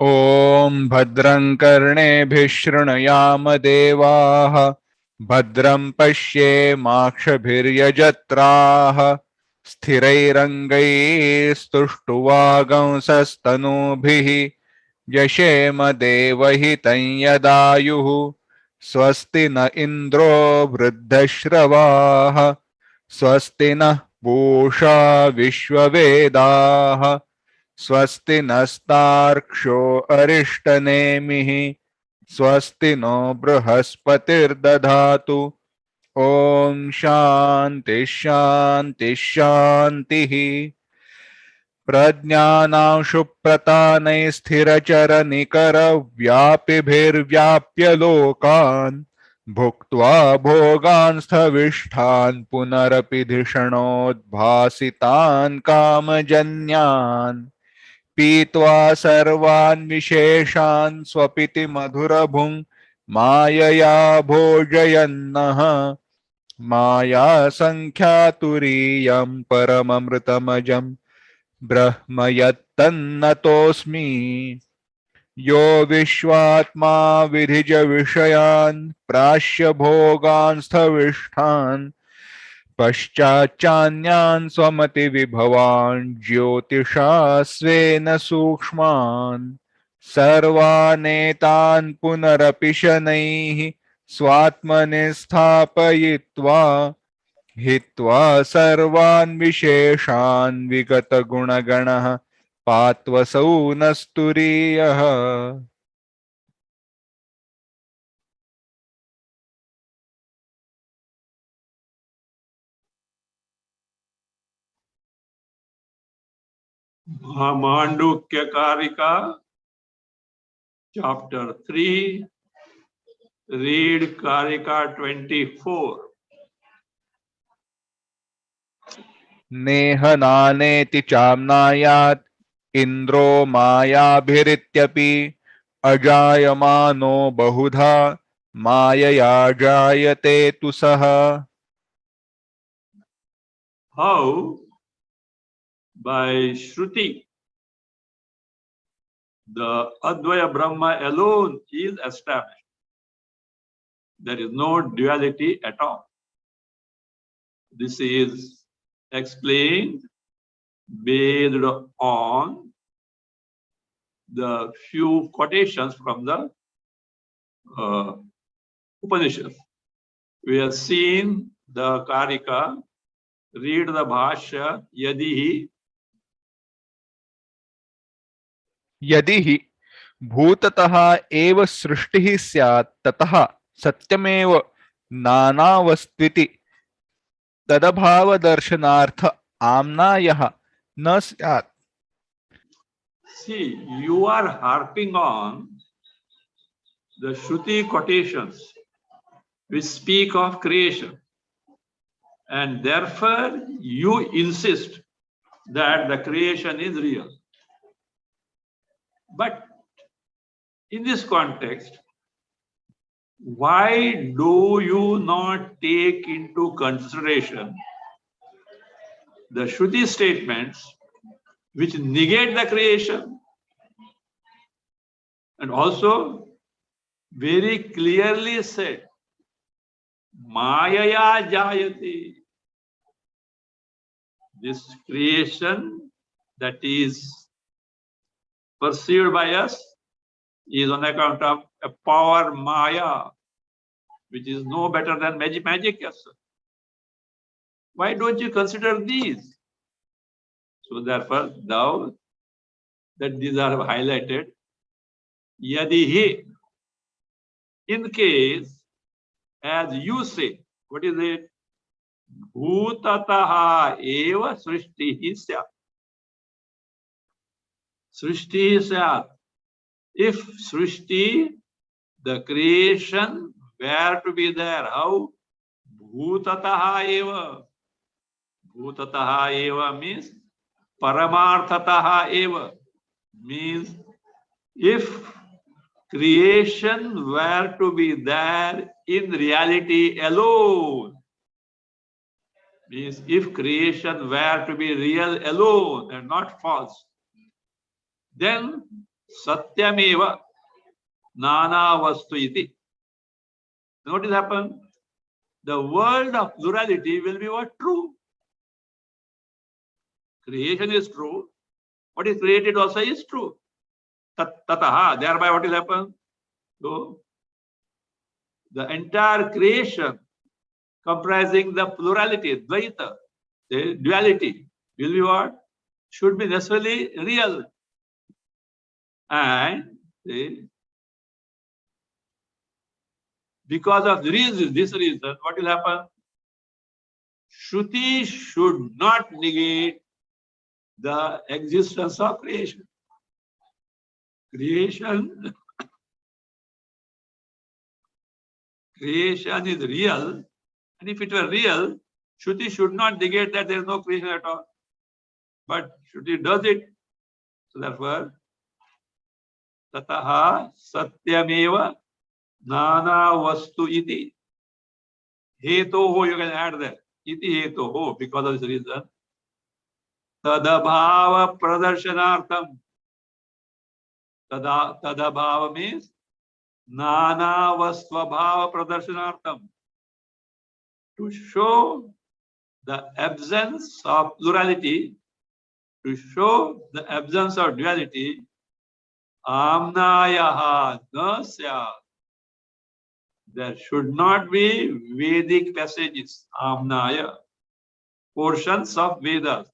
ॐ भद्रं कर्णेभिः शृणुयाम देवाः भद्रं पश्येमाक्षभिर्यजत्राः स्थिरैरङ्गैस्तुष्टुवागंसस्तनूभिः यशेम देवहितं यदायुः स्वस्ति न इन्द्रो वृद्धश्रवाः स्वस्ति नः पूषा विश्ववेदाः स्वस्ति नस्तार्क्ष्यो अरिष्टनेमिः स्वस्ति नो बृहस्पतिर्दधातु ॐ शान्ति शान्ति शान्तिः प्रज्ञानां शुप्रतानैस्थिरचरनिकरव्यापिभिर्व्याप्य लोकान् भुक्त्वा भोगान् स्थविष्ठान् पुनरपि धिषणोद्भासितान् कामजन्यान् पीत्वा सर्वान् विशेषान् स्वपिति मधुरभुं मायया भोजयन्नः माया सङ्ख्यातुरीयं परममृतमजं ब्रह्म यत्तन्नतोऽस्मि यो विश्वात्मा विधिज विषयान् प्राश्य भोगान् स्थविष्ठान् पश्चाच्चान्यान् स्वमति विभवान् ज्योतिषा स्वेन सूक्ष्मान् सर्वानेतान् पुनरपि शनैः स्वात्मनि स्थापयित्वा हित्वा सर्वान् विशेषान् विगतगुणगणः पात्वसौ नस्तुरीयः Mandukya Karika, Chapter 3, read Karika 24. नेह नानेति चाम्नायात् इन्द्रो मायाभिरित्यपि अजायमानो बहुधा मायया जायते तु सः How? By Shruti, the Advaya Brahma alone is established. There is no duality at all. This is explained based on the few quotations from the Upanishads. We have seen the Karika, read the Bhashya, Yadihi. यदि हि भूततः एव सृष्टिः स्यात् ततः सत्यमेव नानावस्त्विति तदभावदर्शनार्थ आम्नायः न स्यात्. See, you are harping on the Shruti quotations which speak of creation, and therefore you insist that the creation is real. But in this context, why do you not take into consideration the Shruti statements which negate the creation and also very clearly said, Mayaya Jayati, this creation that is perceived by us is on account of a power Maya, which is no better than magic. Yes, sir. Why don't you consider these? So therefore, now that these are highlighted, Yadihi, in case, as you say, what is it? bhutataha eva srishtihi syat. Srishti syat. If srishti, the creation, were to be there, how? Bhutataha eva. Bhutataha eva means paramarthataha eva. Means if creation were to be there in reality alone, means if creation were to be real alone and not false, then satyameva nana vastu iti. What will happen? The world of plurality will be what? True. Creation is true. What is created also is true. Tataha, thereby what will happen? So, the entire creation comprising the plurality, dvaita, the duality, will be what? Should be necessarily real. And because of this reason, what will happen? Shruti should not negate the existence of creation. Creation is real, and if it were real, Shruti should not negate that there is no creation at all. But Shruti does it. So therefore, tataha satyameva nana vastu iti. Hetoho, you can add there. Iti hetoho, because of this reason. Tadabhava pradarshanartham. Tadabhava means nana vastvabhava pradarshanartham. To show the absence of plurality, to show the absence of duality, amnayaha nasya. There should not be Vedic passages, amnaya, portions of Vedas.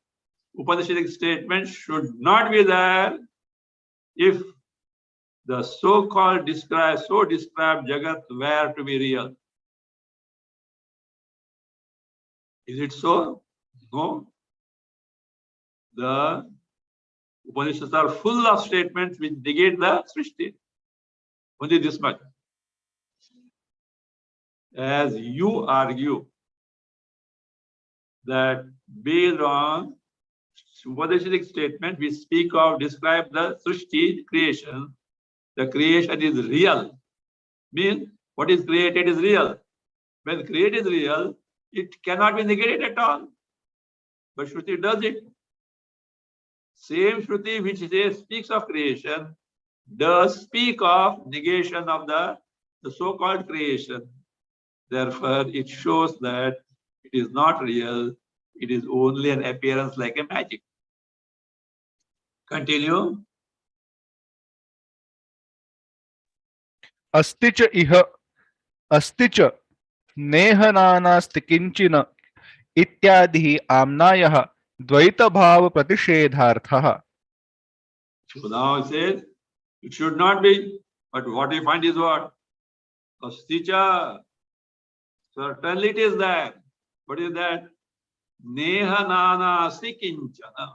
Upanishadic statements should not be there if the so-called described Jagat were to be real. Is it so? No. The Upanishads are full of statements which negate the Srishti. Only this much. As you argue that based on Upanishadic statement, we speak of, describe the Srishti, creation. The creation is real. Means what is created is real. When created is real, it cannot be negated at all. But Shruti does it. Same Shruti which speaks of creation does speak of negation of the so-called creation. Therefore, it shows that it is not real. It is only an appearance like a magic. Continue. अस्ति च इह अस्ति च नेह नानास्ति kitchen इत्यादि आम्नायः द्वैतभाव प्रतिषेधार्थः. So now it says it should not be, but what we find is what? Asti cha. Certainly it is there. What is that? Neha nanasti kinchana.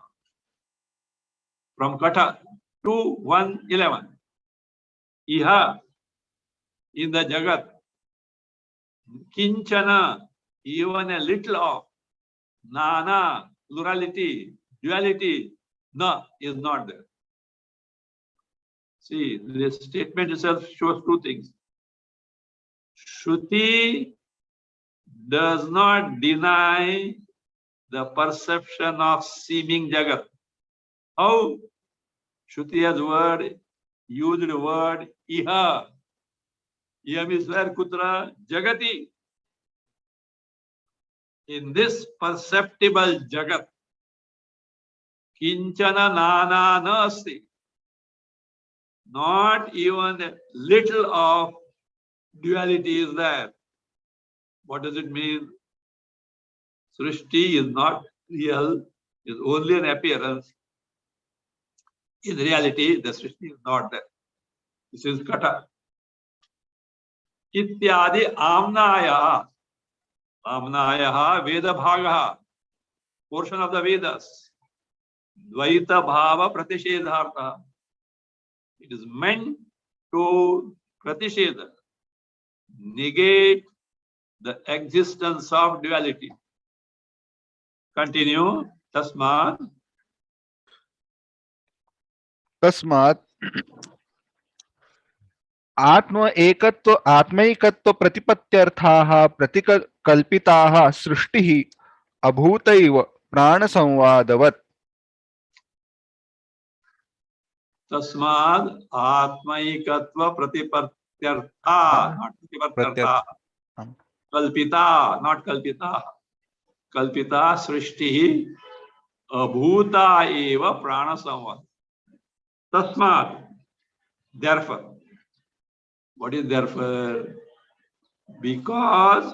From Katha 2:111. Iha, in the Jagat, kinchana, even a little of, nana, plurality, duality, na, is not there. See, this statement itself shows two things. Shruti does not deny the perception of seeming Jagat. How? Shruti has used the word iha. Iha means where? Kutra? Jagati. In this perceptible Jagat, kinchana nana nasti. Not even a little of duality is there. What does it mean? Srishti is not real, is only an appearance. In reality, the Srishti is not there. This is Kata. Ityadi amnaya. Namnayaha Veda Bhagaha, portion of the Vedas. Dvaita Bhava Pratishedhartha. It is meant to pratisheda, negate the existence of duality. Continue. Tasmat. तस्मात् आत्मैकत्व प्रतिपत्त्यर्थाः प्रतिकल्पिताः सृष्टिः अभूतैव प्राणसंवादवत्. Tasmad Atmaikatva Pratipatyartha, not Pratipatyartha. Kalpita, not Kalpita. Kalpita Srishti Abhuta Eva Prana Samvad. Tasmad, therefore. What is therefore? Because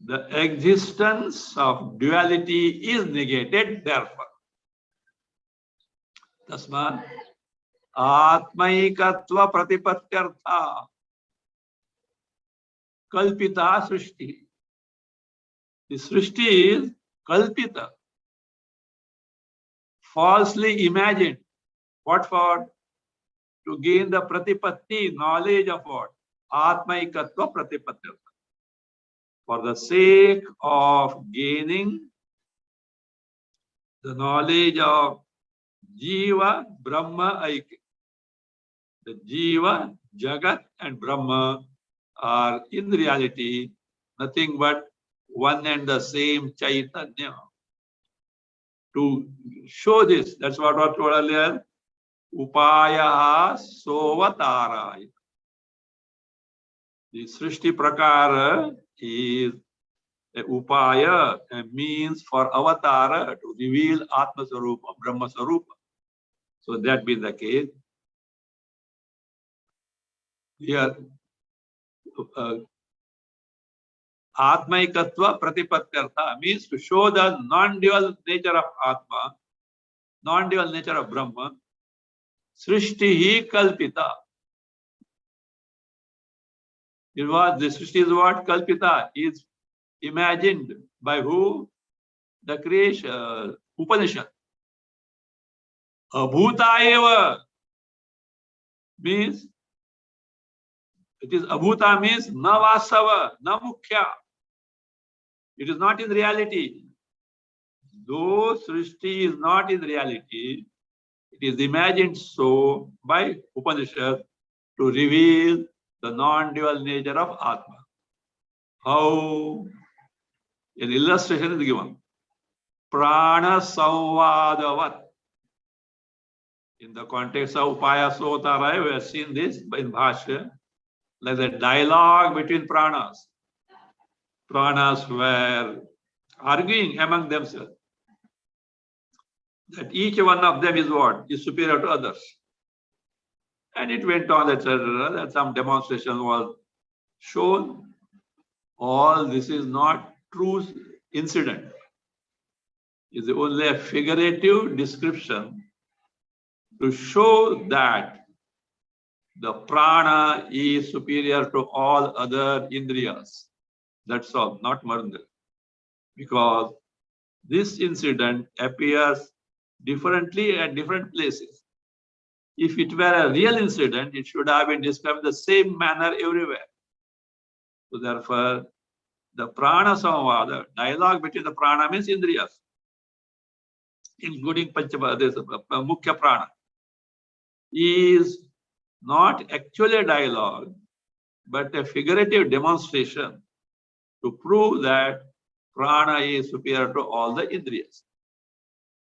the existence of duality is negated, therefore. Tasmad Atmaikatva Pratipatyartha Kalpita Srishti. The Srishti is Kalpita, falsely imagined. What for? To gain the Pratipatti, knowledge of what? Atmaikatva Pratipatyartha. For the sake of gaining the knowledge of Jiva, Brahma, Aikya. The Jiva, Jagat and Brahma are in reality nothing but one and the same Chaitanya. To show this, that's what I told earlier, Upaya Sovatara. The Srishti Prakara is a Upaya, a means for Avatara to reveal Atma Sarupa, Brahma Sarupa. So that being the case, here Atmaikatva Pratipatyartha means to show the non-dual nature of Atma, non-dual nature of Brahma. Srishti Kalpita. It was, the Srishti is what? Kalpita is imagined by who? The creation, Upanishad. Abhuta eva means, it is Abhuta means na vasava, na mukhya. It is not in reality. Though Srishti is not in reality, it is imagined so by Upanishad to reveal the non-dual nature of Atma. How? An illustration is given. Prana Samvadavat. In the context of Upaya Sotaraya, we have seen this in Bhashya, like the dialogue between pranas. Pranas were arguing among themselves that each one of them is what? Is superior to others. And it went on, etc. That some demonstration was shown. All this is not true incident. It's only a figurative description to show that the prana is superior to all other indriyas. That's all, not more than that. Because this incident appears differently at different places. If it were a real incident, it should have been described in the same manner everywhere. So therefore, the prana samvada, dialogue between the prana means indriyas, including mukhya prana, is not actually a dialogue, but a figurative demonstration to prove that prana is superior to all the indriyas.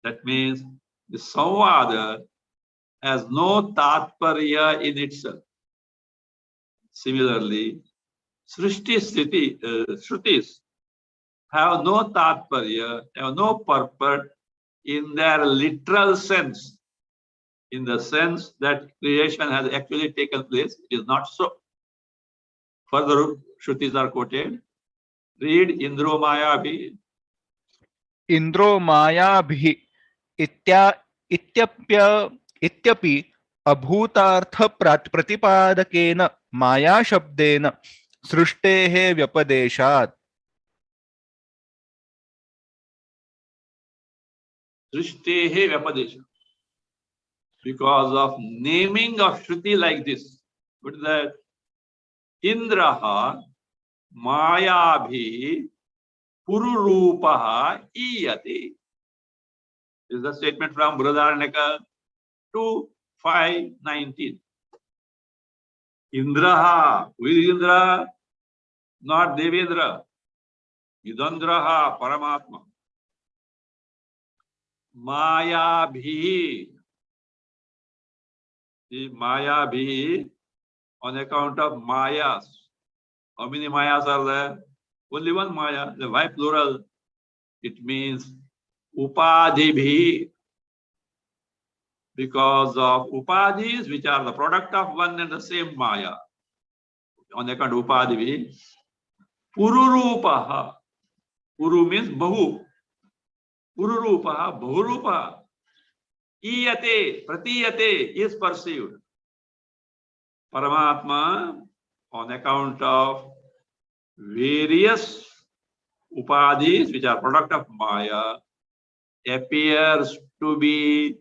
That means the samvada has no tatparya in itself. Similarly, Shrutis have no tatparya, have no purport in their literal sense. In the sense that creation has actually taken place, it is not so. Further, Shrutis are quoted. Read Indro Mayabhi. Indro Mayabhi इत्यपि अभूतार्थ प्रतिपादकेन माया शब्देन सृष्टेः व्यपदेशात्. Srishtihi Vyapadesha. Because of naming of Shruti like this. What is that? Indraha Mayabhi Pururupaha Iyati. This is the statement from Brihadaranyaka 2:5-19. Indraha. Who is Indra? Not Devendra. Idandraha Paramatma. Mayabhi. The Mayabhi on account of Mayas. How many Mayas are there? Only one Maya. The why plural? It means Upadhibhi. Because of Upadhis, which are the product of one and the same Maya. On account of Upadhibhi. Pururupaha. Puru means Bahu. Pururupaha, Bahurupaha. Iyate, Pratiyate is perceived. Paramatma, on account of various upadhis, which are product of Maya, appears to be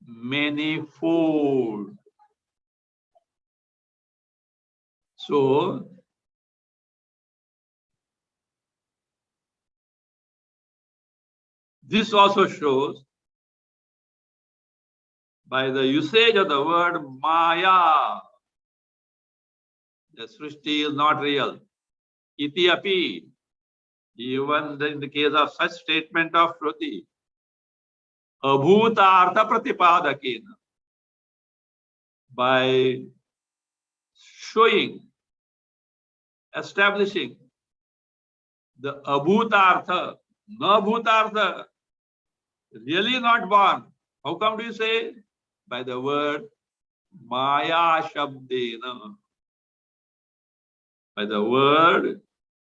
manifold. So, this also shows by the usage of the word Maya, the Srishti is not real. Iti api, even in the case of such statement of Shruti, abhutartha pratipadakena, by showing, establishing the abhutartha, na bhutartha, really not born. How come do you say? By the word Maya Shabdena. By the word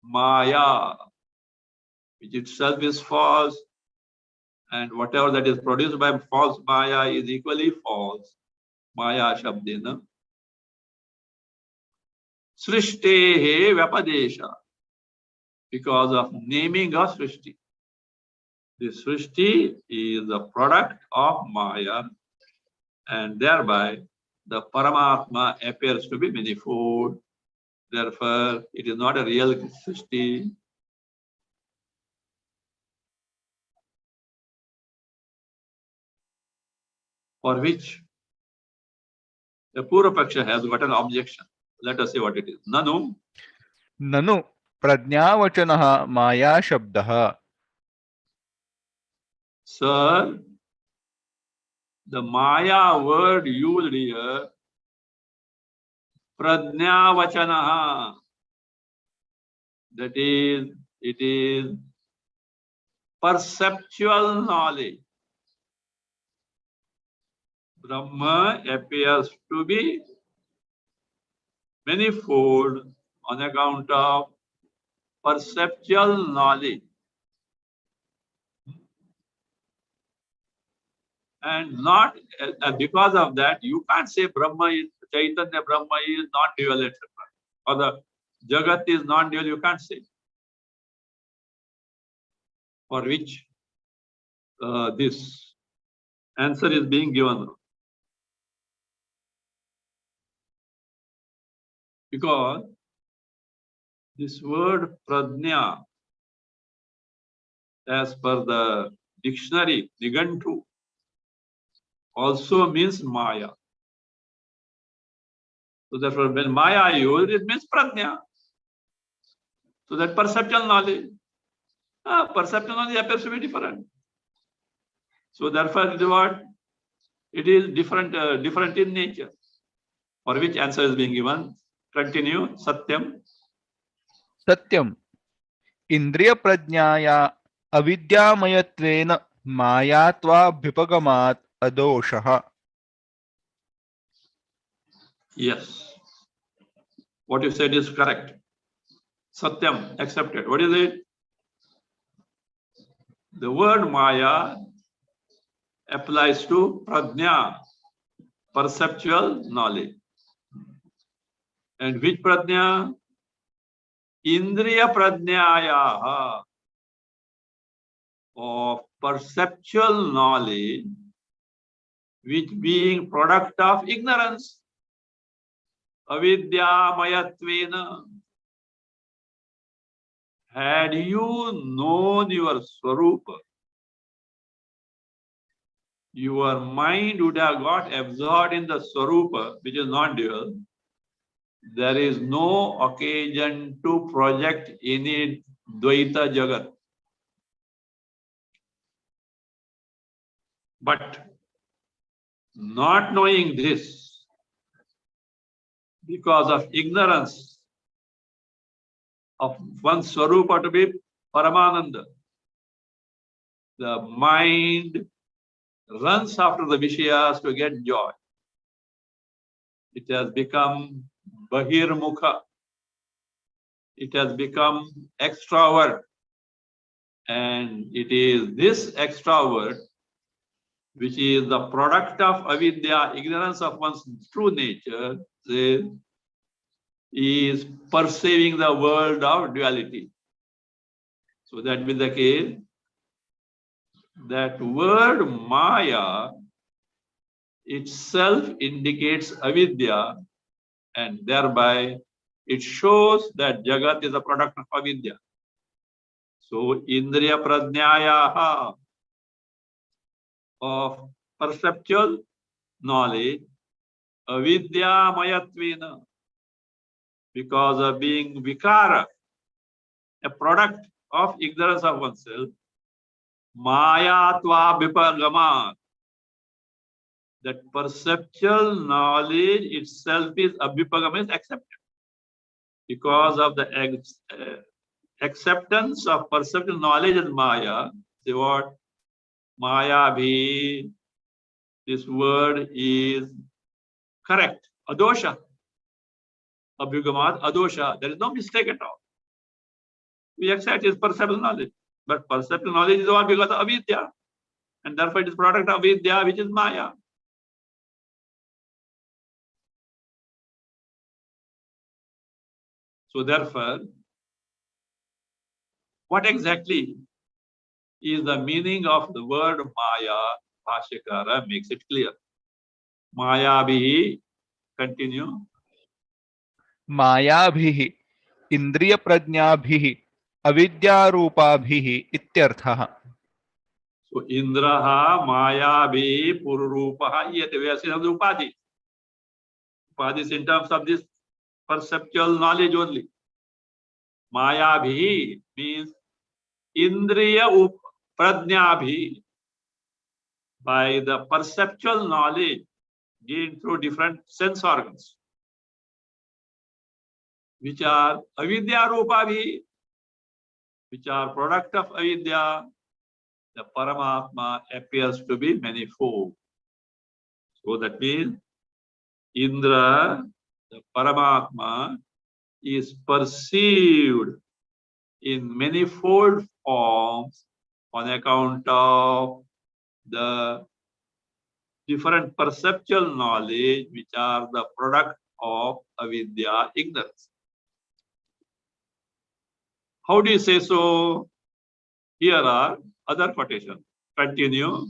Maya, which itself is false, and whatever that is produced by false Maya is equally false. Maya Shabdena. Srishtihi Vyapadesha. Because of naming of Srishti. The Srishti is the product of Maya, and thereby the Paramatma appears to be manifold. Therefore, it is not a real Srishti. For which the Purvapaksha has got an objection. Let us see what it is. Nanu. ननु प्रज्ञावचनः माया शब्दः. Sir, the Maya word used here, Prajnavachanaha, that is, it is perceptual knowledge. Brahma appears to be manifold on account of perceptual knowledge. And not because of that, you can't say Brahma is Chaitanya, Brahma is not dual, etc. Or the Jagat is non dual, you can't say. For which this answer is being given. Because this word Prajna, as per the dictionary, Nigantu, also means Maya. So therefore, when Maya used, it means Prajna. So that perceptual knowledge. Perceptual knowledge appears to be different. So therefore, what? It is different, different in nature. For which answer is being given. Continue. Satyam. सत्यम् इंद्रिय प्रज्ञाया अविद्यामयत्वेन मायात्वाभ्युपगमात् अदोषः. Yes. What you said is correct. Satyam, accepted. What is it? The word Maya applies to Prajna, perceptual knowledge. And which Prajna? Indriya Prajnayaha. of perceptual knowledge, which being product of ignorance, avidya mayatvena. Had you known your swarupa, your mind would have got absorbed in the swarupa, which is non-dual. There is no occasion to project any dvaita jagat. But not knowing this, because of ignorance of one swarupa to be Paramananda, the mind runs after the Vishayas to get joy. It has become Bahirmukha. It has become extrovert. And it is this extrovert which is the product of avidya, ignorance of one's true nature, is perceiving the world of duality. So that will be the case. That word Maya itself indicates avidya, and thereby it shows that Jagat is a product of avidya. So Indriya Pradnyayaha, of perceptual knowledge, avidya mayatvena, because of being vikara, a product of ignorance of oneself, mayatva vipagama, that perceptual knowledge itself is abhipagama, is accepted. Because of the acceptance of perceptual knowledge as Maya, say what? Maya bhi, this word is correct. Adosha. Abhyugamat adosha. There is no mistake at all. We accept his perceptual knowledge. But perceptual knowledge is all because of avidya. And therefore it is product of avidya, which is Maya. So therefore, what exactly is the meaning of the word Maya? Bhashyakara makes it clear. Maya bhi, continue. मायाभिः इन्द्रियप्रज्ञाभिः अविद्यारूपाभिः इत्यर्थः. So Indraha Maya bhi Pururupaha, yet we are saying of the Upadhi. Upadhi in terms of this perceptual knowledge only. Maya bhi means Indriya Prajnabhi, by the perceptual knowledge gained through different sense organs, which are avidya rupabhi, which are product of avidya, the Paramatma appears to be manifold. So that means Indra, the Paramatma, is perceived in manifold forms on account of the different perceptual knowledge which are the product of avidya, ignorance. How do you say so? Here are other quotations. Continue.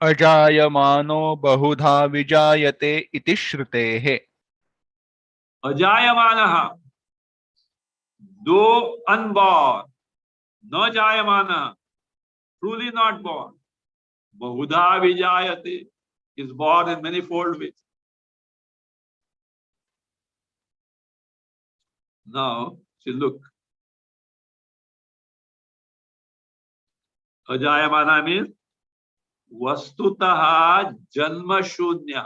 अजायमानो बहुधा विजायते इति श्रुतेः. Ajayamanaha, though unborn, no jayamana, truly not born. Bahudha vijayate, is born in manifold ways. Now, see, look. Ajayamana means vastutaha janma shunya.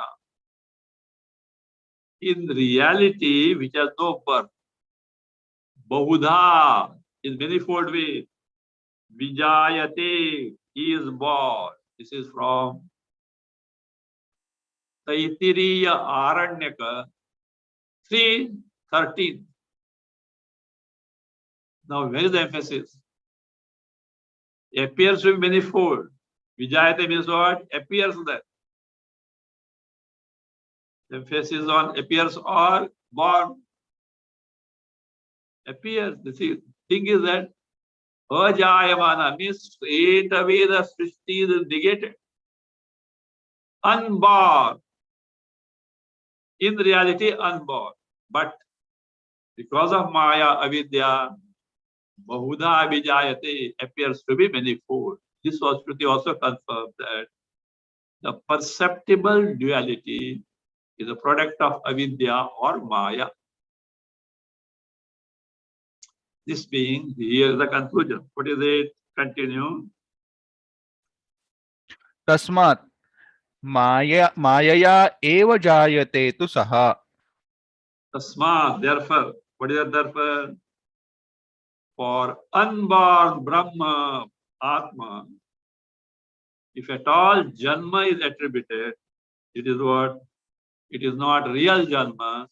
In reality, which has no birth. Bahudha, in manifold ways. Vijayate, he is born. This is from Taitiriya Aranyaka 3:13. Now, where is the emphasis? Appears to be manifold. Vijayate means what? Appears there. Emphasis on appears or born. Appears. The thing is that Ajayamana means straight away the Srishti is negated. Unborn. In reality, unborn. But because of Maya, Avidya, Bahuda Abhijayate appears to be manifold. This Shruti also confirms that the perceptible duality is a product of Avidya or Maya. This being, here is the conclusion. What is it? Continue. तस्मात् मायया एव जायते तु सः. Tasma, therefore, what is that therefore? For unborn Brahma, Atma, if at all Janma is attributed, it is what? It is not real Janma,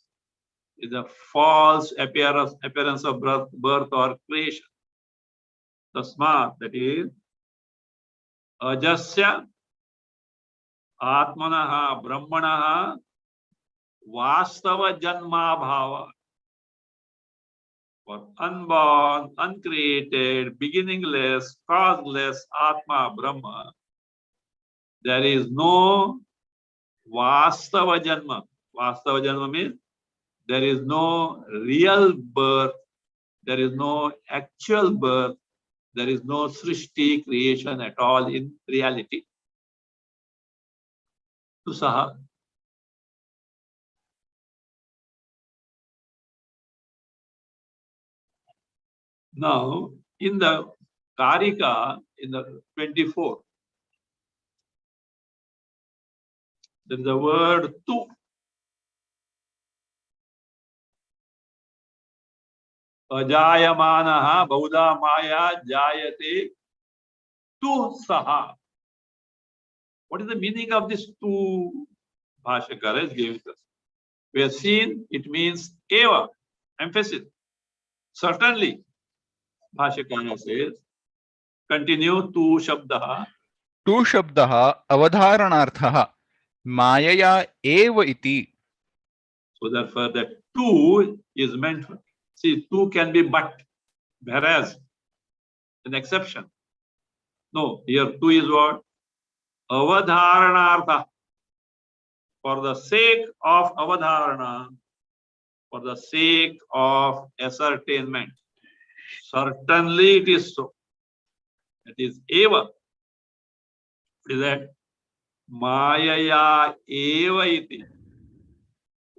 it is a false appearance of birth or creation. Tasma, that is, Ajasya, Atmanaha, Brahmanaha, Vastava Janma Bhava. For unborn, uncreated, beginningless, causeless Atma Brahma, there is no Vastava Janma. Vastava Janma means there is no real birth, there is no actual birth, there is no Srishti creation at all in reality. Tusaha. Now, in the Karika, in the 24, there is the word tu. Ajayamanaha Bahuda Maya Jayate tu saha. What is the meaning of this tu? Bhashya Karika is giving us. We have seen it means eva, emphasis. Certainly, Bhashya Karika says, continue tu shabdaha. तु शब्दः अवधारणार्थः मायया एव इति. So therefore, that tu is meant. See, tu can be but, whereas an exception. No, here tu is what? Avadharanartha. For the sake of avadharana, for the sake of ascertainment. Certainly it is so. It is eva. Is that Mayaya eva iti.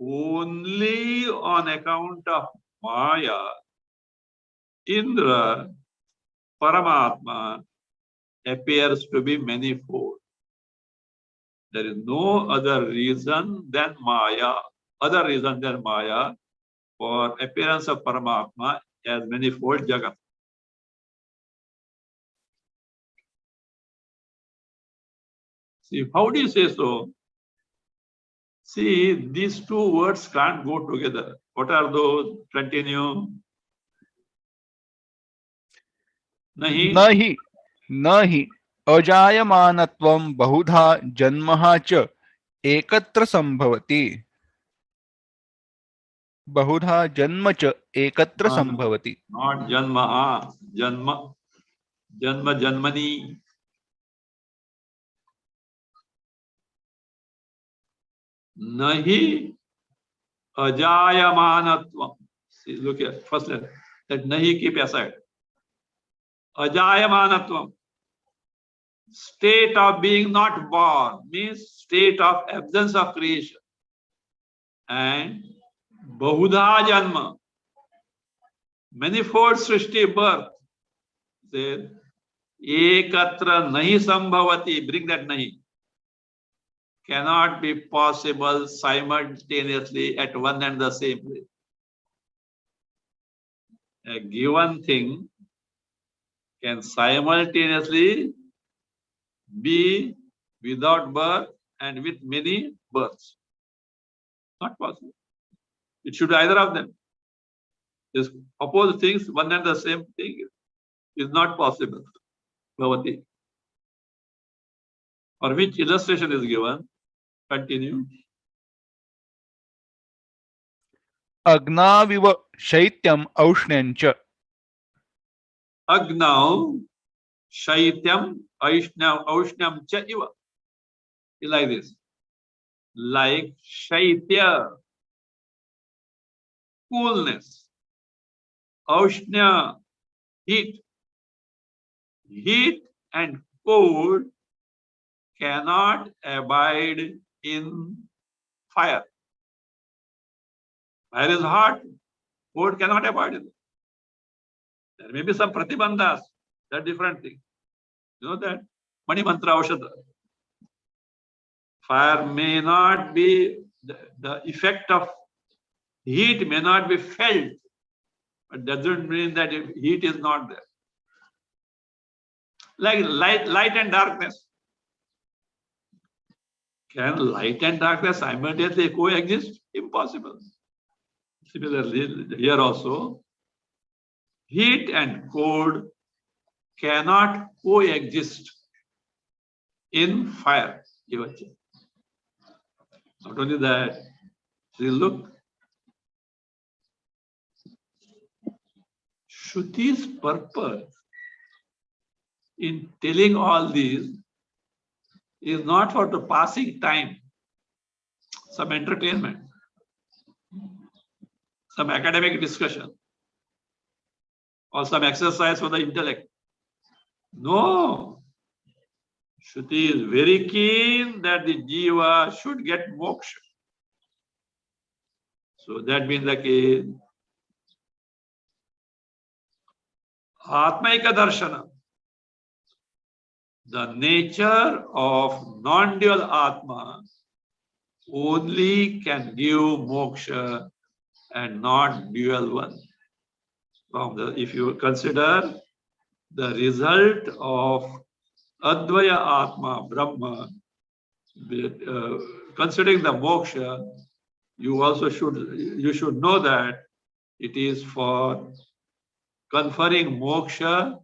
Only on account of Maya, Indra, Paramatma appears to be manifold. There is no other reason than Maya, for appearance of Paramatma as manifold Jagat. See, how do you say so? See, these two words can't go together. What are those? Continue. Nahi. न हि अजायमानत्वं बहुधा जन्मः च एकत्र संभवति. बहुधा जन्म च एकत्र संभवति. Not Janma, Janma, Janmani. Nahi Ajayamanatvam. See, look here, first letter. That Nahi keep aside. Ajayamanatvam. State of being not born means state of absence of creation. And Bahudha Janma. Manifold Srishti birth. Say, Ekatra Nahi Sambhavati. Bring that Nahi. Cannot be possible simultaneously at one and the same place. A given thing can simultaneously be without birth and with many births. Not possible. It should be either of them. Just oppose things, one and the same thing is not possible. Bhavati. For which illustration is given. Continue. अग्नाविव शैत्यम औष्ण्यं च. Agnau Shaityam Aushnam Cha Iva. Like this. Like Shaitya, coolness. Aushnya, heat. Heat and cold cannot abide in fire. Fire is hot, cold cannot abide in it. There may be some pratibandhas, that's different thing. You know that? Mani mantra aushadha. Fire may not be, the effect of heat may not be felt, but doesn't mean that heat is not there. Like light and darkness. Can light and darkness simultaneously coexist? Impossible. Similarly, here also, heat and cold cannot coexist in fire. Not only that, see, look, Shruti's purpose in telling all these is not for the passing time, some entertainment, some academic discussion, or some exercise for the intellect. No. Shruti is very keen that the jiva should get moksha. So that being the case, Atmaika Darshana, the nature of non-dual Atma only can give moksha and not dual one. From the, if you consider the result of Advaya Atma, Brahma, considering the moksha, you should know that it is for conferring moksha,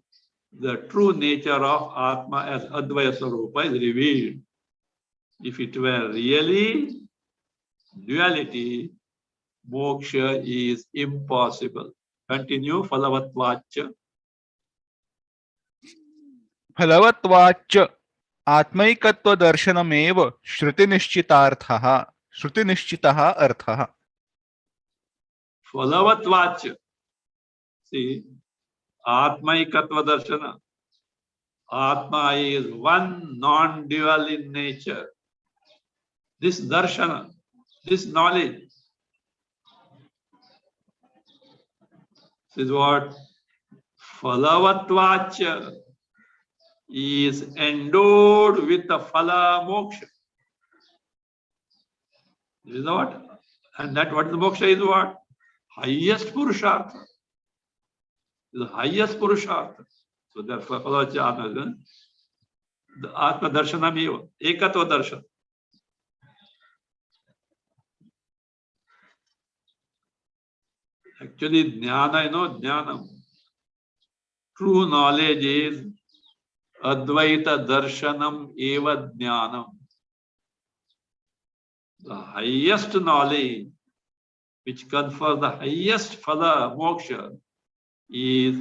the true nature of Atma as Advaya Sarupa is revealed. If it were really duality, moksha is impossible. Continue, Phalavatvacha. फलवत्वाच्च आत्मैकत्व दर्शनमेव श्रुतिनिश्चितः अर्थः. Phalavatvacha. See, Atmaikatva Darshana. Atma is one non-dual in nature. This darshana, this knowledge, this is what Phalavatvacha is endowed with the phala moksha. This is what? And that what the moksha is what? Highest purushartha. The highest purushartha. So therefore, Phalavatvacha, the Atma Darshanam eva, Ekatva Darshan. Actually, jnana, jnanam. True knowledge is Advaita Darshanam eva jnanam. The highest knowledge, which confers the highest phala moksha, is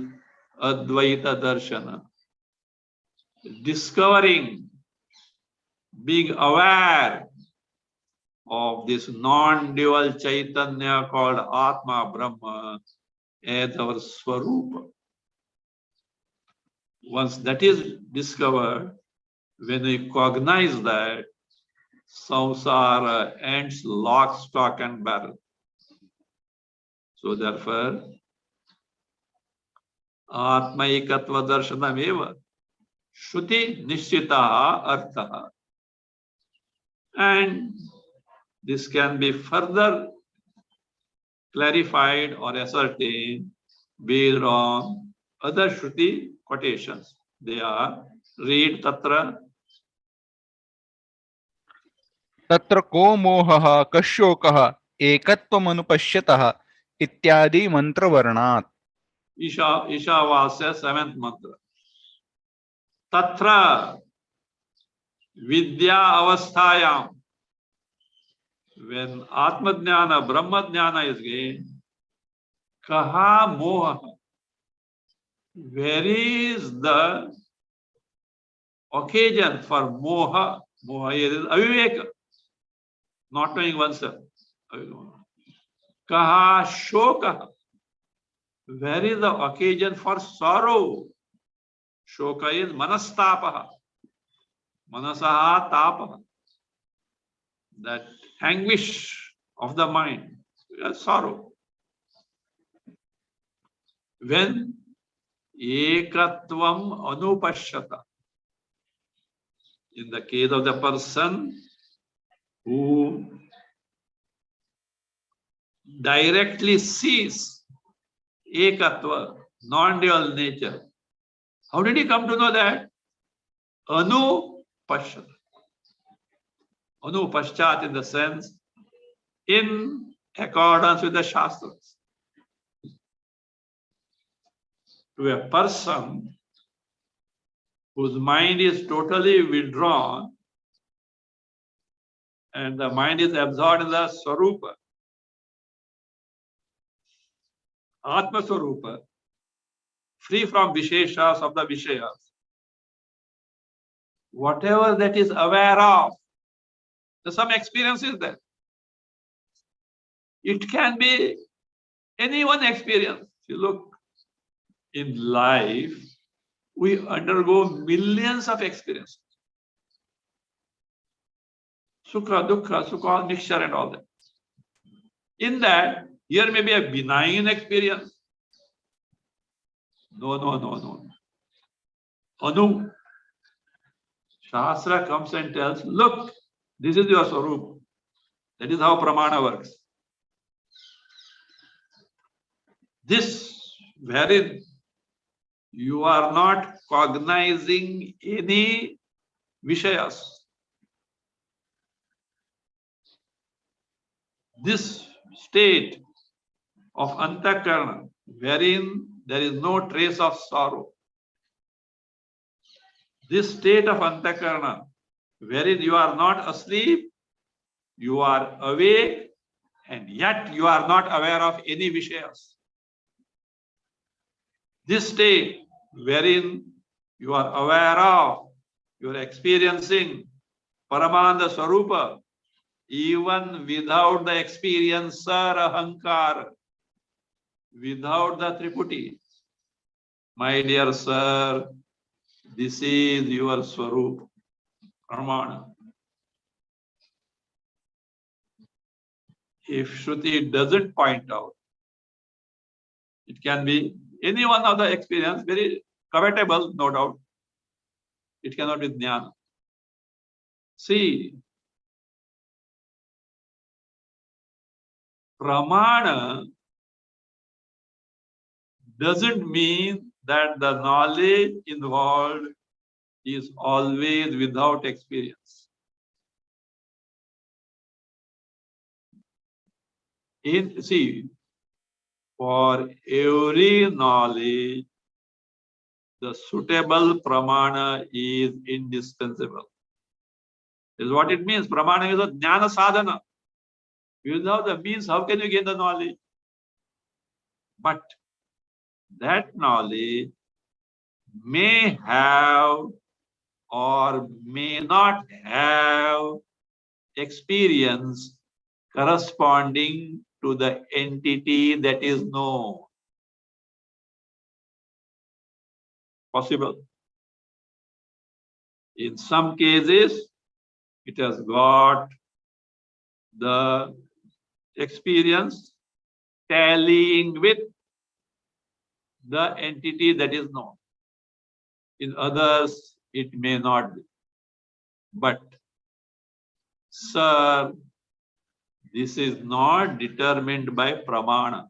Advaita Darshana. Discovering, being aware of this non-dual Chaitanya called Atma Brahma as our Swarupa. Once that is discovered, when we cognize that, samsara ends lock, stock and barrel. So therefore, Atmaikatva Darshanam eva Shruti Nishchitaha Arthaha. And this can be further clarified or ascertained based on other Shruti quotations. They are, read Tatra. तत्र को मोहः कशोकः एकत्वमनुपश्यतः इत्यादि मंत्रवर्णात्. Ishavasya 7th mantra. Tatra Vidya Avasthayam. When Atma Jnana, Brahma Jnana is gained, Kaha Moha. where is the occasion for moha? Moha is aviveka, not knowing oneself. Kaha shoka, where is the occasion for sorrow? Shoka is manastapaha, manasaha tapaha, that anguish of the mind, sorrow. When ekatvam anupashyata, in the case of the person who directly sees ekatva, non-dual nature. How did he come to know that? Anupashyata. Anupaschat in the sense, in accordance with the Shastras. To a person whose mind is totally withdrawn and the mind is absorbed in the Swarupa, Atma Swarupa, free from Visheshas of the Vishayas, whatever that is aware of, there's some experience is there. It can be any one experience. If you look in life, we undergo millions of experiences. Sukha, dukkha, sukha, mixture and all that. In that, here may be a benign experience. No. Anu. Shastra comes and tells, look, this is your Swarup. That is how Pramana works. This, wherein you are not cognizing any Vishayas. This state of Antakarana, wherein there is no trace of sorrow. This state of Antakarana, wherein you are not asleep, you are awake, and yet you are not aware of any Vishayas. This state, wherein you are aware of, you are experiencing Paramananda Swarupa, even without the experiencer Ahankar, without the Triputi. My dear sir, this is your Swarup, Pramana. If Shruti doesn't point out, it can be any one of the experience, very comfortable, no doubt. It cannot be Jnana. See, Pramana doesn't mean that the knowledge involved is always without experience. See, for every knowledge, the suitable Pramana is indispensable. This is what it means. Pramana is a Jnana sadhana. Without the means, how can you gain the knowledge? But that knowledge may have or may not have experience corresponding to the entity that is known. Possible. In some cases, it has got the experience tallying with the entity that is known. In others, it may not be. But, sir, this is not determined by Pramana.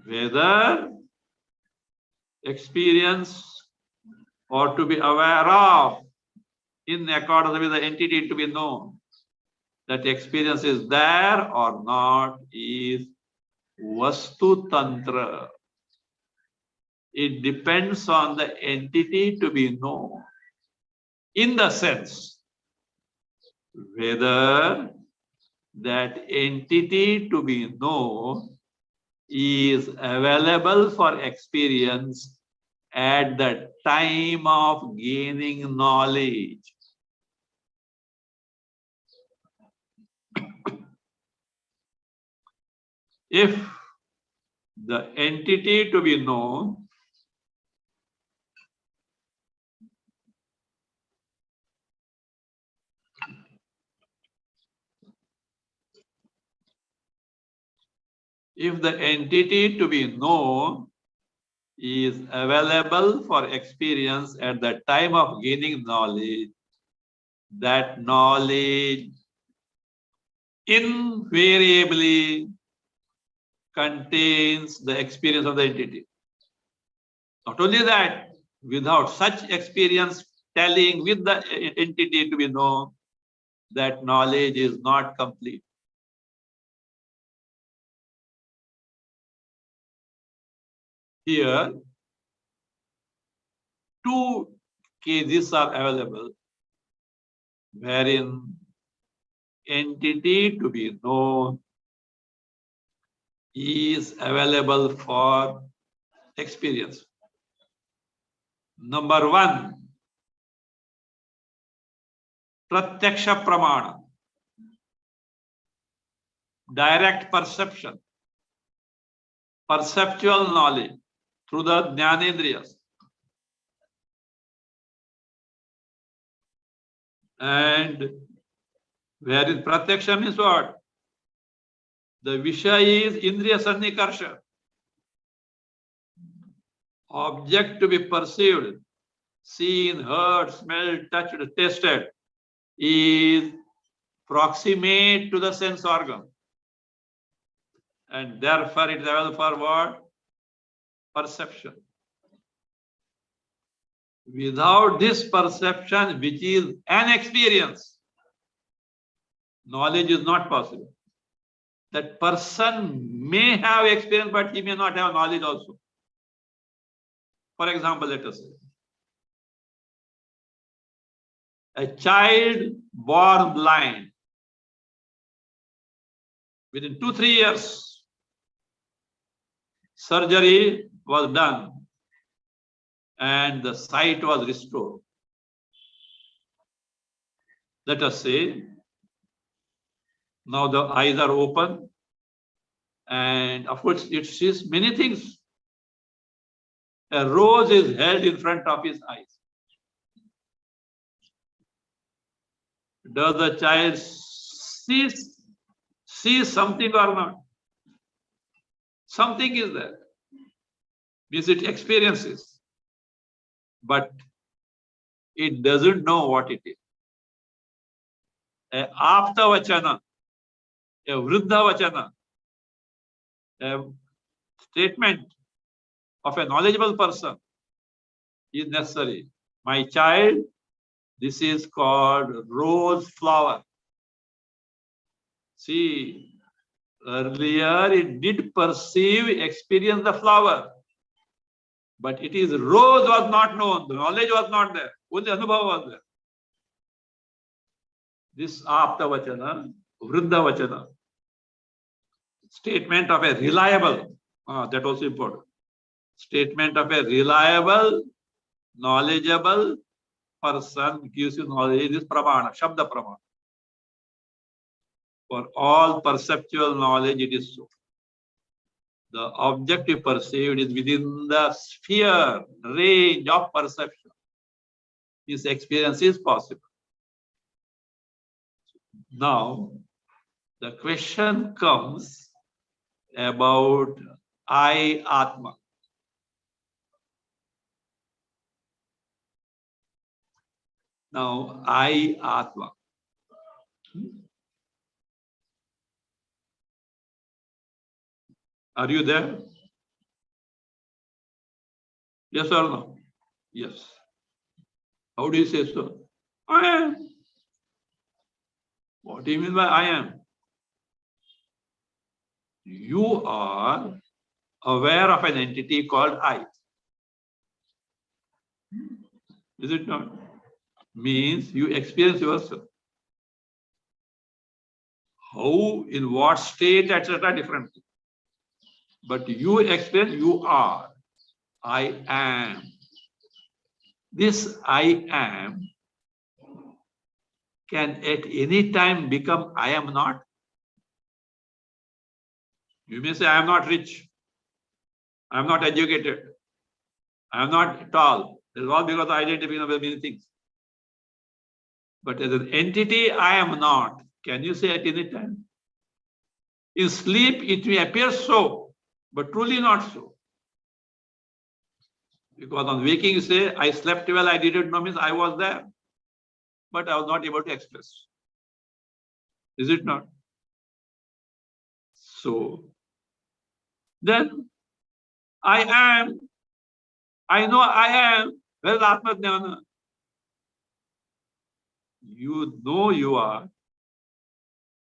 Whether experience or to be aware of in accordance with the entity to be known, that experience is there or not is Vastu Tantra. It depends on the entity to be known, in the sense whether that entity to be known is available for experience at the time of gaining knowledge. If the entity to be known is available for experience at the time of gaining knowledge, that knowledge invariably contains the experience of the entity. Not only that, without such experience telling with the entity to be known, that knowledge is not complete. Here, two cases are available wherein entity to be known is available for experience. Number one, pratyaksha pramana, direct perception, perceptual knowledge through the jnanendriyas. And wherein pratyaksha means what? The vishaya is indriya sannikarsha. Object to be perceived, seen, heard, smelled, touched, tasted is proximate to the sense organ. And therefore it is available for what? Perception. Without this perception, which is an experience, knowledge is not possible. That person may have experience, but he may not have knowledge also. For example, let us say, a child born blind, within 2-3 years, surgery was done and the sight was restored. Let us say, now the eyes are open and of course it sees many things. A rose is held in front of his eyes. Does the child see something or not? Something is there. Means it experiences, but it doesn't know what it is. A apta vachana, a vruddha vachana, a statement of a knowledgeable person is necessary. My child, this is called rose flower. See, earlier it did perceive, experience the flower, but it is rose was not known, the knowledge was not there, only anubhava was there. This apta vachana, vruddha vachana, statement of a reliable, that also important, statement of a reliable, knowledgeable person gives you knowledge, is pramana, shabda pramana. For all perceptual knowledge, it is so. The objective perceived is within the sphere, range of perception. This experience is possible. Now, the question comes about I Atma. Now, I Atma. Are you there? Yes or no? Yes. How do you say so? I am. What do you mean by I am? You are aware of an entity called I. Is it not? Means you experience yourself. How, in what state, etc. differently. But you explain you are. I am. This I am can at any time become I am not. You may say, I am not rich. I am not educated. I am not tall. This is all because I identify with many things. But as an entity, I am not. Can you say at any time? In sleep, it may appear so, but truly not so. Because on waking, you say, I slept well, I didn't know, means I was there, but I was not able to express. Is it not? So, then I am. I know I am. Where is Atma Jnana? You know you are,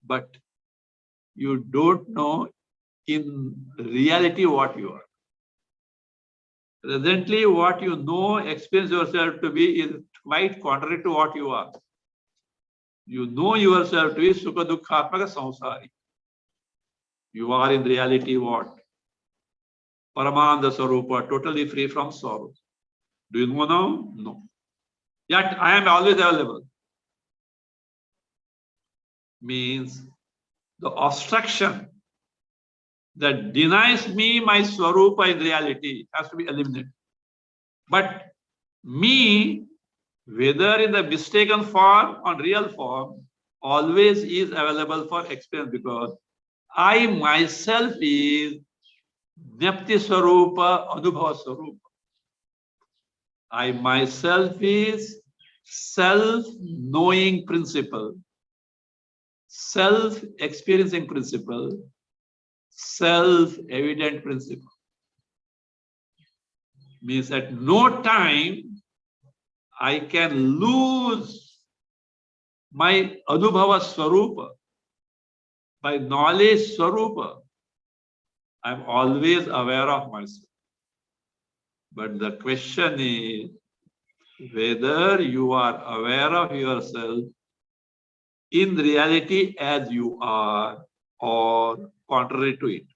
but you don't know in reality what you are. Presently, what you know, experience yourself to be is quite contrary to what you are. You know yourself to be Sukha Dukkhatmaka Samsari. You are in reality what? Paramananda Sarupa, totally free from sorrow. Do you know now? No. Yet I am always available. Means the obstruction that denies me my Swarupa in reality has to be eliminated. But me, whether in the mistaken form or real form, always is available for experience because I myself is Nyapti Swarupa, Anubhava Swarupa. I myself is self-knowing principle, self-experiencing principle, self-evident principle. Means at no time I can lose my Anubhava Swarupa. By knowledge Swarupa, I am always aware of myself. But the question is whether you are aware of yourself in reality as you are or contrary to it.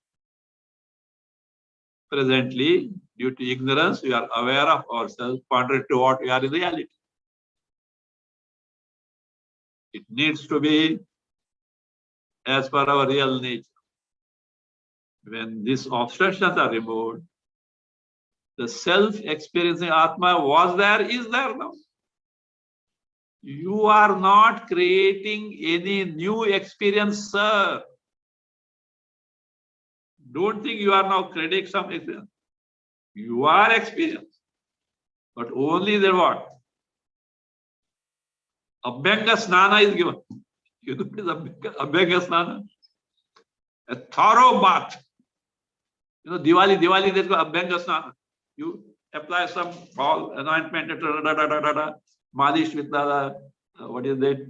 Presently, due to ignorance, we are aware of ourselves contrary to what we are in reality. It needs to be as per our real nature. When these obstructions are removed, the self-experiencing Atma was there, is there now. You are not creating any new experience, sir. Don't think you are now creating some experience. You are experienced. But only the what? Abhyanga Snana is given. You know what is Abhyanga Snana? A thorough bath. You know, Diwali, there's Abhyanga Snana. You apply some fall anointment, malish with the, what is it?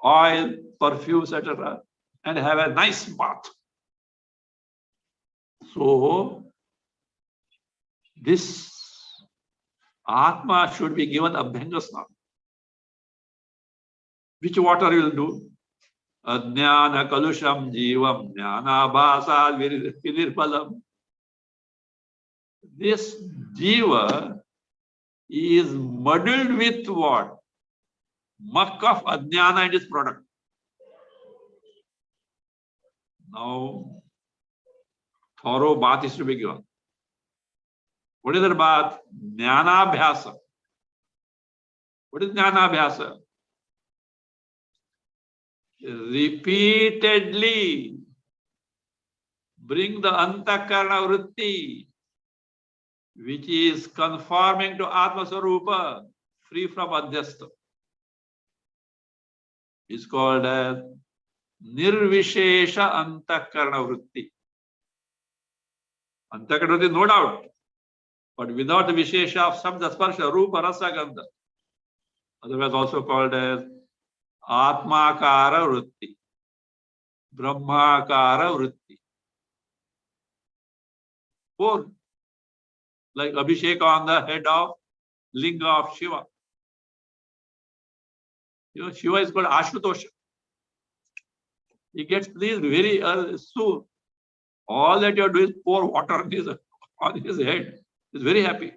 Oil, perfume, etc. And have a nice bath. So, this Atma should be given Abhyanga Snana. Which water will do? Ajnana kalusham jivam jnana bhasa virpalam. This jiva is muddled with what? Muck of ajnana and its product. Now, thorough bath is to be given. What is that bath? Jnanabhyasa. What is jnanabhyasa? Repeatedly bring the antakarana vritti, which is conforming to Atma Sarupa, free from adhyastha. It's called as Nirvishesha Antakarana Vritti. Antakarana Vritti, no doubt, but without the Vishesha of Sabda Sparsha, Rupa, Rasa, Gandha. Otherwise also called as Atmakara Vritti, Brahmakara Vritti. Four, like Abhishek on the head of Linga of Shiva. You know, Shiva is called Ashutosha. He gets pleased very soon. All that you do is pour water on his head. He's very happy.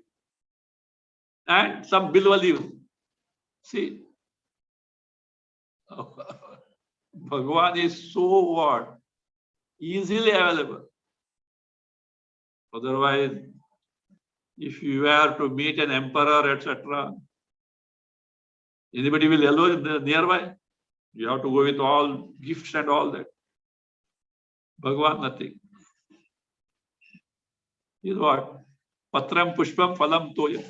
And some bilwa leaves. See, Bhagavan is so what? Easily available. Otherwise, if you were to meet an emperor, etc., anybody will allow nearby. You have to go with all gifts and all that. Bhagavan, nothing. Is what? Patram pushpam phalam toyam.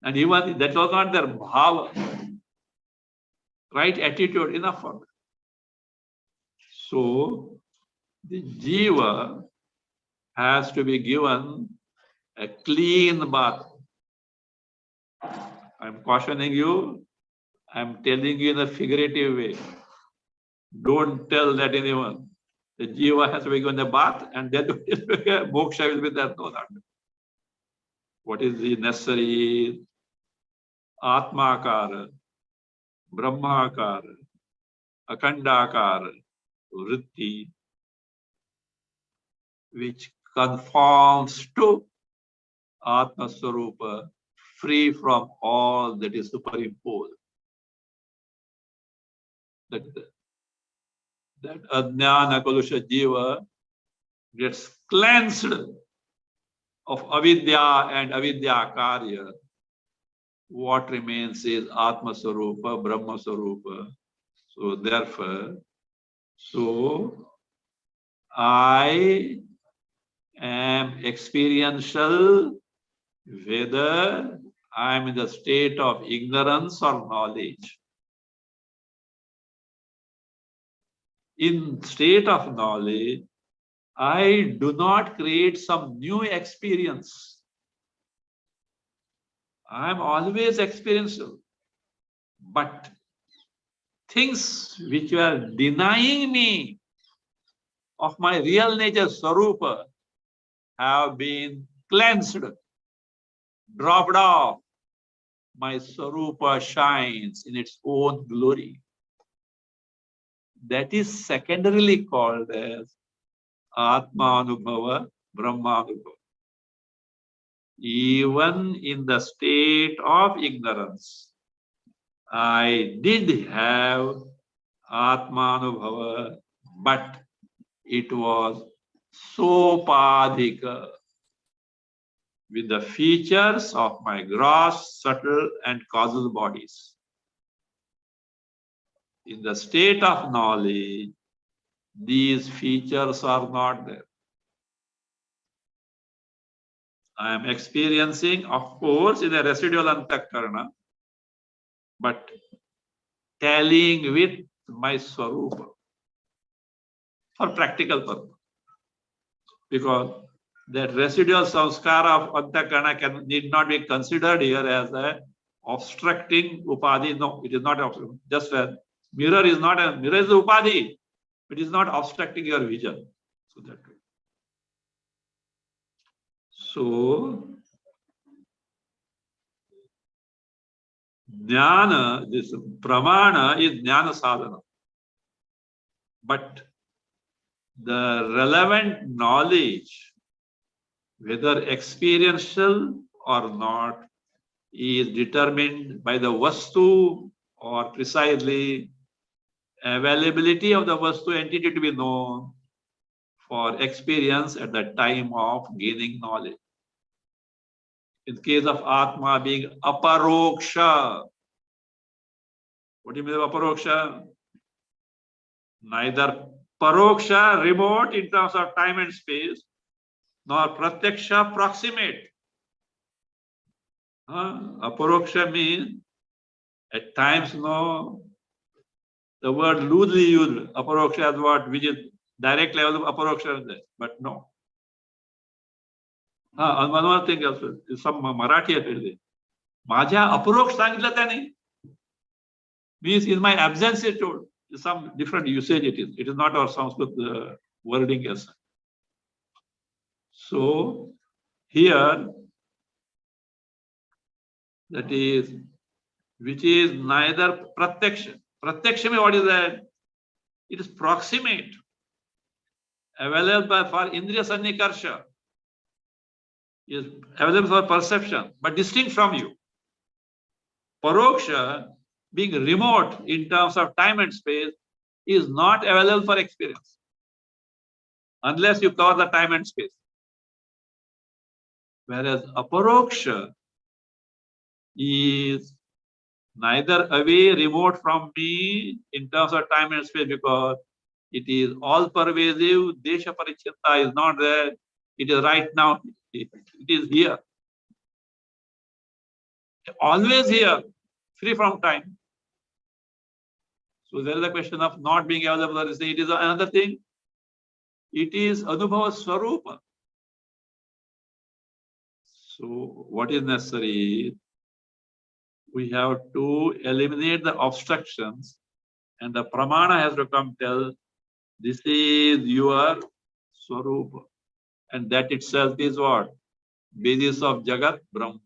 And even that was not their bhava. Right attitude, enough for them. So, the jiva has to be given a clean bath. I'm cautioning you. I'm telling you in a figurative way. Don't tell that anyone. The jiva has to be given a bath and then moksha will be there. No, not. What is the necessary Atmakara, Brahmakara, Akhandakara, Vritti, which conforms to Atma Swarupa, free from all that is superimposed. That Ajnana Kalusha Jiva gets cleansed of avidya and avidya karya. What remains is Atma Swarupa, Brahma Swarupa. So therefore, I am experiential whether I am in the state of ignorance or knowledge. In state of knowledge, I do not create some new experience. I am always experiential. But things which were denying me of my real nature, Swarupa, have been cleansed, dropped off. My Swarupa shines in its own glory. That is secondarily called as Atma Anubhava, Brahma Anubhava. Even in the state of ignorance, I did have Atma Anubhava, but it was sopadhika, with the features of my gross, subtle, and causal bodies. In the state of knowledge, these features are not there. I am experiencing, of course, in a residual antakarana, but tallying with my Swarupa for practical purpose. Because that residual samskara of antakarana need not be considered here as a obstructing upadhi. No, it is not obstructing. Just a mirror is not a mirror is the upadhi. It is not obstructing your vision. So that way. So jnana, this pramana is jnana sadhana. But the relevant knowledge, whether experiential or not, is determined by the vastu or precisely availability of the vastu entity to be known for experience at the time of gaining knowledge. In case of Atma being aparoksha, what do you mean by aparoksha? Neither paroksha, remote in terms of time and space, nor pratyaksha, proximate. Aparoksha means at times no, the word loosely used, aparoksha is what, which is direct level of aparoksha, but no. And one more thing also, some Marathi आहे माझ्या अपरोक्ष सांगितलं त्याने, means in my absence it told. Some different usage it is. It is not our Sanskrit wording as such. So here, that is, which is neither pratyaksha. Pratyaksha means what is that? It is proximate. available for Indriya Sannikarsha, is available for perception, but distinct from you. Paroksha, being remote in terms of time and space, is not available for experience unless you cover the time and space. Whereas aparoksha is neither away, remote from me in terms of time and space, because it is all pervasive. Desha parichitta is not there. It is right now. It is here. Always here, free from time. So there is a question of not being available. It is another thing. It is Anubhava Swarupa. So what is necessary? We have to eliminate the obstructions, and the pramana has to come tell this is your Swarupa. And that itself is what? Basis of Jagat Brahma.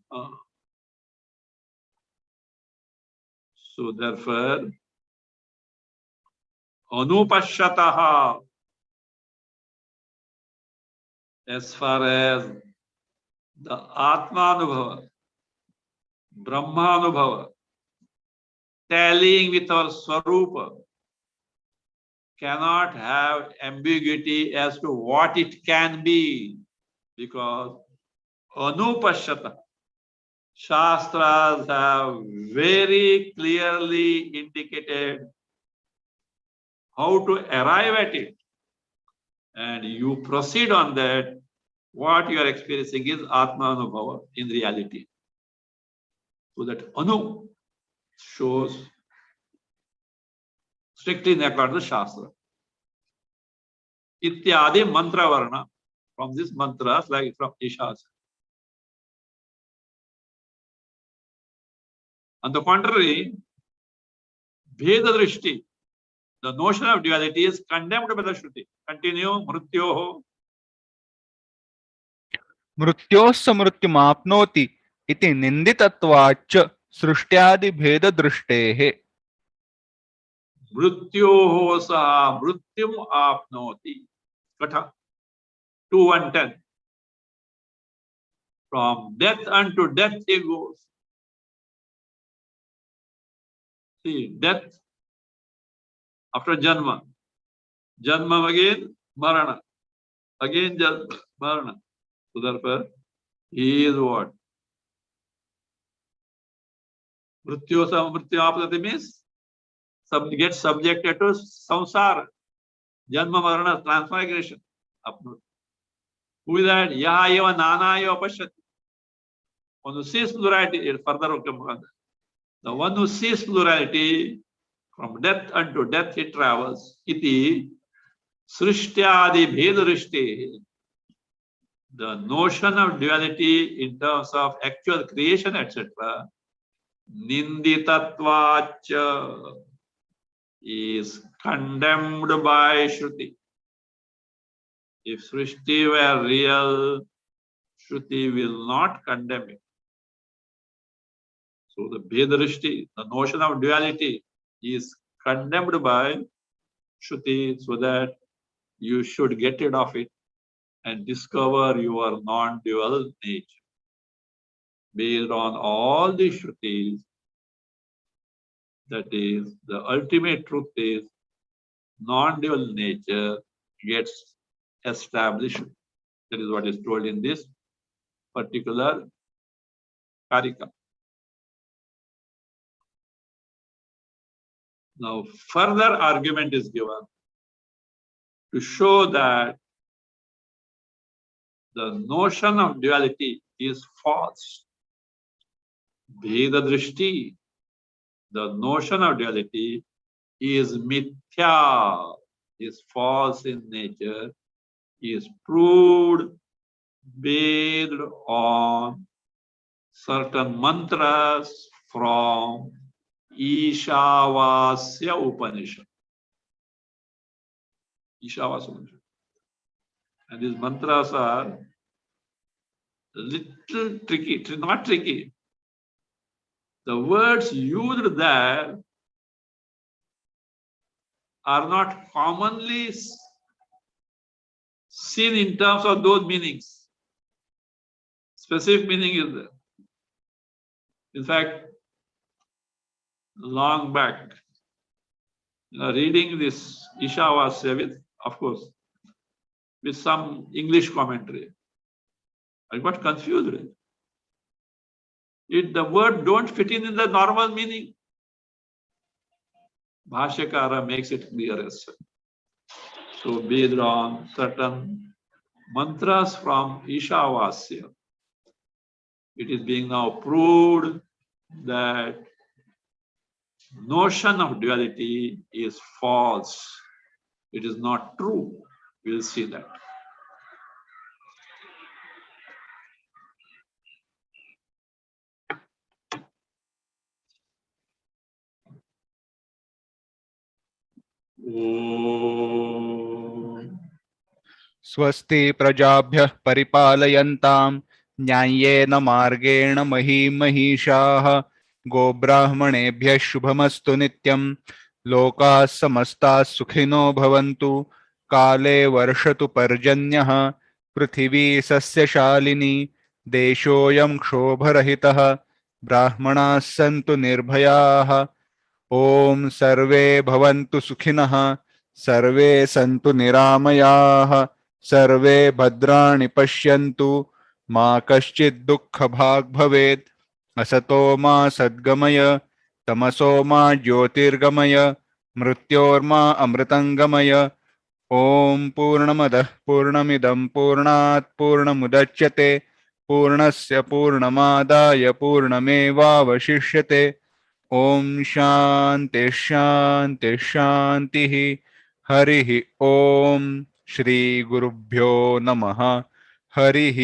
So therefore, Anupashyataha, as far as the Atmanubhava, Brahmanubhava, tallying with our Swarupa, cannot have ambiguity as to what it can be, because Anupashyata, Shastras have very clearly indicated how to arrive at it, and you proceed on that. What you are experiencing is Atma Anubhava in reality. So that Anu shows strictly in accordance with Shastra. Ityadi mantra varna, from this mantras like from Ishas. On the contrary, Bheda Drishti, the notion of duality, is condemned by the Shruti. Continue, Mrutyoho. मृत्योस्स मृत्युमाप्नोति इति निन्दितत्वाच्च सृष्ट्यादि भेद दृष्टेः. Mrutyoho saha mrutyum apnoti. Katha 2:110. From death unto death he goes. See, death after Janma. Janma again, Marana. Again, Janma, Marana. So therefore, he is what? Mrityo samrityo apnati means gets subjected to samsara. Janma, Marana, transmigration. Who is that? Yaha eva nana eva pashyati. One who sees plurality, further will come. The one who sees plurality, from death unto death he travels. Iti srishtyadi bhedarishti. The notion of duality in terms of actual creation, etc. Ninditatvacha is condemned by Shruti. If Srishti were real, Shruti will not condemn it. So the Bhedarishti, the notion of duality, is condemned by Shruti, so that you should get rid of it and discover your non-dual nature. Based on all the Shrutis, that is, the ultimate truth is non-dual nature gets established. That is what is told in this particular Karika. Now, further argument is given to show that the notion of duality is false. Bheda Drishti, the notion of duality is mithya, is false in nature, is proved based on certain mantras from Ishavasya Upanishad. Ishavasya Upanishad. And these mantras are a little tricky, not tricky. The words used there are not commonly seen in terms of those meanings. Specific meaning is there. In fact, long back, reading this Ishavasya with, of course, with some English commentary, I got confused. The word don't fit in the normal meaning. Bhashyakara makes it clear as such. So based on certain mantras from Ishavasya, it is being now proved that notion of duality is false. It is not true. We'll see that. Om. स्वस्ति प्रजाभ्यः परिपालयन्तां न्याय्येन मार्गेण महीं महिषाः गोब्राह्मणेभ्यः शुभमस्तु नित्यं लोकाः समस्ताः सुखिनो भवन्तु काले वर्षतु पर्जन्यः पृथिवी सस्यशालिनी देशोऽयं क्षोभरहितः ब्राह्मणाः सन्तु निर्भयाः ॐ सर्वे भवन्तु सुखिनः सर्वे सन्तु निरामयाः सर्वे भद्राणि पश्यन्तु मा कश्चित् दुःखभाग् भवेत् असतो मा सद्गमय तमसो मा ज्योतिर्गमय मृत्योर्मा अमृतङ्गमय ॐ पूर्णमदः पूर्णमिदं पूर्णात् पूर्णमुदच्यते पूर्णस्य पूर्णमादाय पूर्णमेवावशिष्यते ॐ शान्ति शान्ति शान्तिः हरिः ॐ श्री गुरुभ्यो नमः हरिः